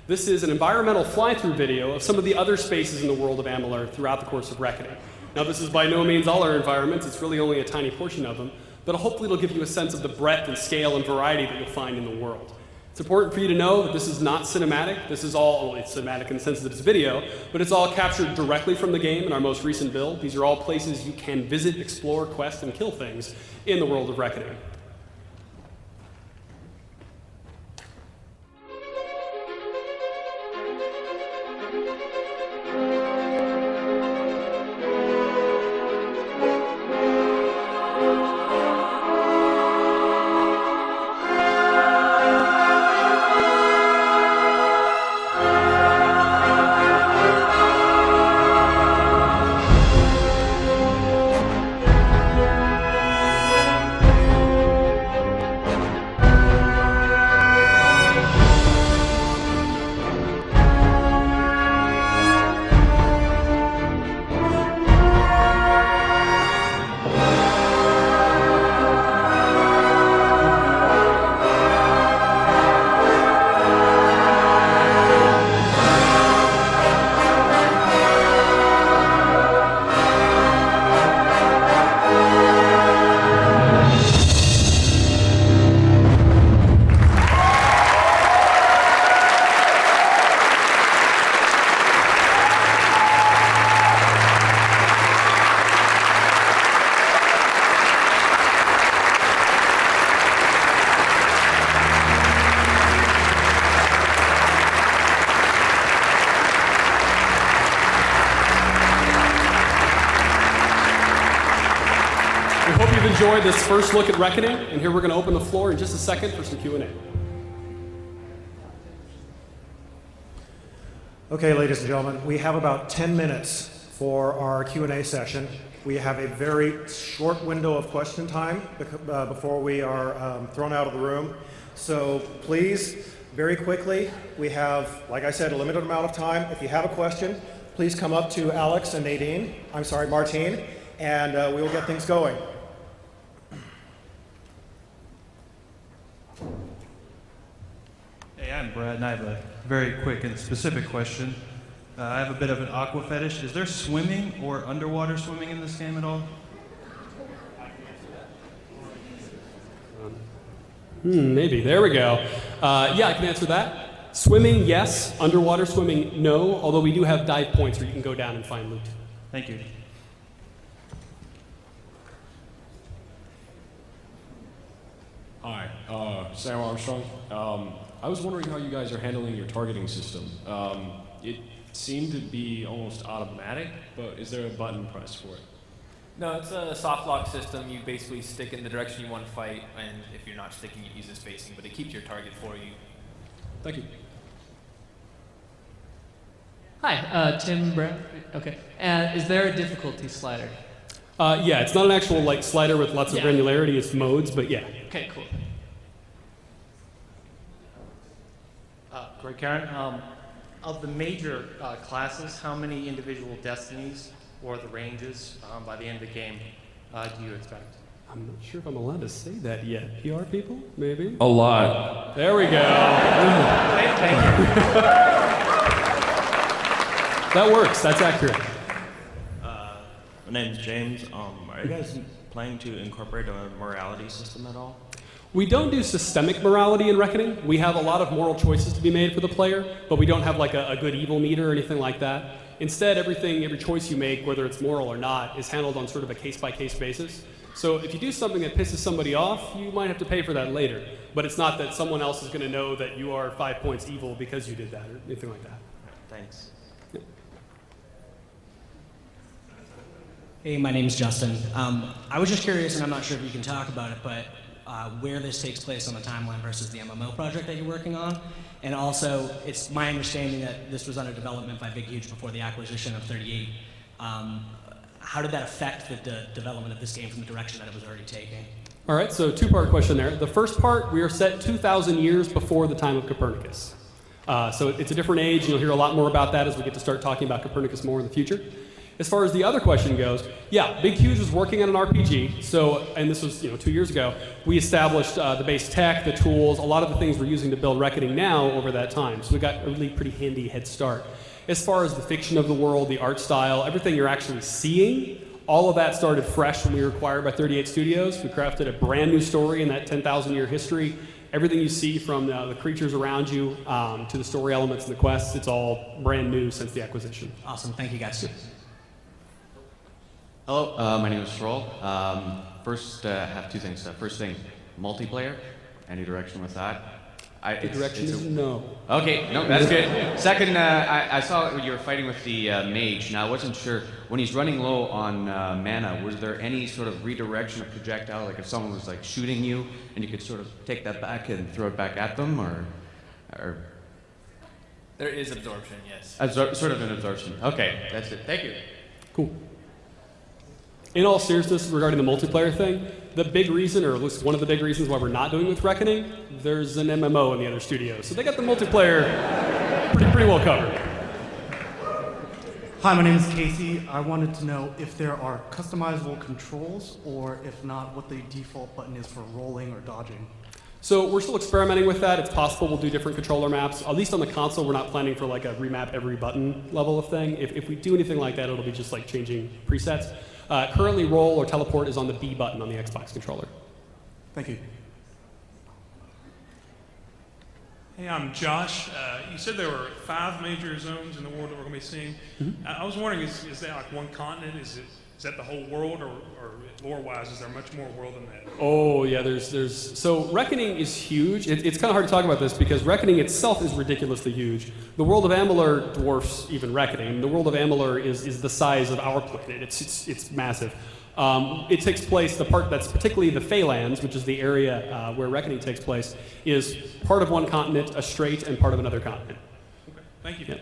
This is an environmental fly-through video of some of the other spaces in the world of Amalur throughout the course of Reckoning. Now, this is by no means all our environments. It's really only a tiny portion of them, but hopefully it'll give you a sense of the breadth and scale and variety that you'll find in the world. It's important for you to know that this is not cinematic. This is all, well, it's cinematic in the sense that it's video, but it's all captured directly from the game in our most recent build. These are all places you can visit, explore, quest, and kill things in the world of Reckoning. Enjoyed this first look at Reckoning, and here we're going to open the floor in just a second for some Q&A. Okay, ladies and gentlemen, we have about 10 minutes for our Q&A session. We have a very short window of question time before we are thrown out of the room. So please, very quickly, we have, like I said, a limited amount of time. If you have a question, please come up to Alex and Martine, and we will get things going. Hey, I'm Brad, and I have a very quick and specific question. I have a bit of an aqua fetish. Is there swimming or underwater swimming in this game at all? Maybe. There we go. Yeah, I can answer that. Swimming, yes. Underwater swimming, no. Although we do have dive points where you can go down and find loot. Thank you. Hi, Sam Armstrong. I was wondering how you guys are handling your targeting system. It seemed to be almost automatic, but is there a button press for it? No, it's a soft lock system. You basically stick in the direction you want to fight, and if you're not sticking, it uses spacing, but it keeps your target for you. Thank you. Hi, Tim Brown. Okay. Is there a difficulty slider? Yeah, it's not an actual like slider with lots of granularity. It's modes, but yeah. Okay, cool. Greg Karen, of the major classes, how many individual destinies or the ranges by the end of the game do you expect? I'm not sure if I'm allowed to say that yet. PR people, maybe? A lot. There we go. Thank you. That works. That's accurate. My name's James. Are you guys planning to incorporate a morality system at all? We don't do systemic morality in Reckoning. We have a lot of moral choices to be made for the player, but we don't have like a good evil meter or anything like that. Instead, every choice you make, whether it's moral or not, is handled on sort of a case-by-case basis. So if you do something that pisses somebody off, you might have to pay for that later. But it's not that someone else is going to know that you are 5 points evil because you did that or anything like that. Thanks. Yeah. Hey, my name's Justin. I was just curious, and I'm not sure if you can talk about it, but where this takes place on the timeline versus the MMO project that you're working on. And also, it's my understanding that this was under development by Big Huge before the acquisition of 38. How did that affect the development of this game from the direction that it was already taking? All right, so two-part question there. The first part, we are set 2,000 years before the time of Copernicus. So it's a different age, and you'll hear a lot more about that as we get to start talking about Copernicus more in the future. As far as the other question goes, yeah, Big Q's was working on an RPG. So, and this was 2 years ago. We established the base tech, the tools, a lot of the things we're using to build Reckoning now over that time. So we got a really pretty handy head start. As far as the fiction of the world, the art style, everything you're actually seeing, all of that started fresh when we were acquired by 38 Studios. We crafted a brand new story in that 10,000-year history. Everything you see from the creatures around you to the story elements and the quests, it's all brand new since the acquisition. Awesome. Thank you, guys. Hello, my name is Stroll. First, I have two things. First thing, multiplayer. Any direction with that? The direction is no. Okay, no, that's good. Second, I saw you were fighting with the mage. Now, I wasn't sure, when he's running low on mana, was there any sort of redirection of projectile, like if someone was like shooting you, and you could sort of take that back and throw it back at them, or? There is absorption, yes. Sort of an absorption. Okay, that's it. Thank you. Cool. In all seriousness, regarding the multiplayer thing, the big reason, or at least one of the big reasons why we're not doing with Reckoning, there's an MMO in the other studios. So they got the multiplayer pretty well covered. Hi, my name is Casey. I wanted to know if there are customizable controls, or if not, what the default button is for rolling or dodging. So we're still experimenting with that. It's possible we'll do different controller maps. At least on the console, we're not planning for like a remap every button level of thing. If we do anything like that, it'll be just like changing presets. Currently, roll or teleport is on the B button on the Xbox controller. Thank you. Hey, I'm Josh. You said there were 5 major zones in the world that we're going to be seeing. I was wondering, is that like one continent? Is that the whole world, or lore-wise, is there much more world than that? Oh yeah, there's so Reckoning is huge. It's kind of hard to talk about this because Reckoning itself is ridiculously huge. The world of Amalur dwarfs even Reckoning. The world of Amalur is the size of our planet. It's massive. It takes place, the part that's particularly the Phalanx, which is the area where Reckoning takes place, is part of one continent, a strait, and part of another continent. Okay, thank you. Yeah.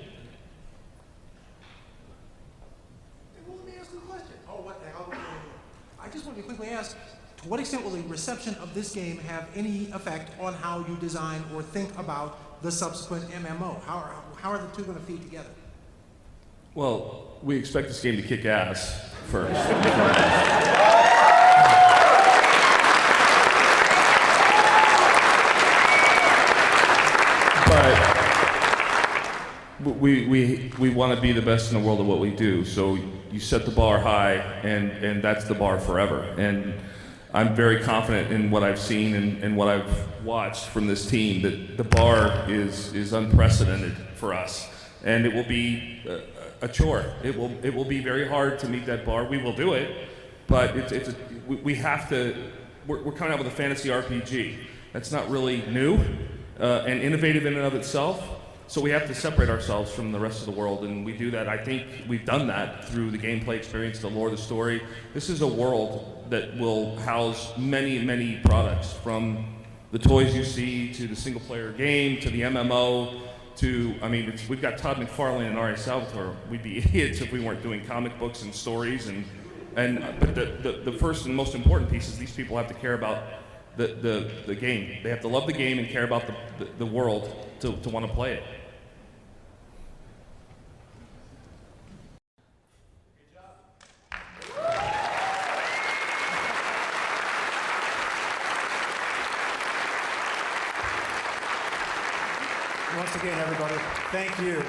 I just want to quickly ask, to what extent will the reception of this game have any effect on how you design or think about the subsequent MMO? How are the two going to feed together? Well, we expect this game to kick ass first. But we want to be the best in the world at what we do. So you set the bar high, and that's the bar forever. And I'm very confident in what I've seen and what I've watched from this team, that the bar is unprecedented for us. And it will be a chore. It will be very hard to meet that bar. We will do it, but we have to. We're coming out with a fantasy RPG. That's not really new and innovative in and of itself. So we have to separate ourselves from the rest of the world, and we do that. I think we've done that through the gameplay experience, the lore, the story. This is a world that will house many, many products, from the toys you see to the single-player game to the MMO to, I mean, we've got Todd McFarlane and R.A. Salvatore. We'd be idiots if we weren't doing comic books and stories. But the first and most important piece is these people have to care about the game. They have to love the game and care about the world to want to play it. Once again, everybody, thank you.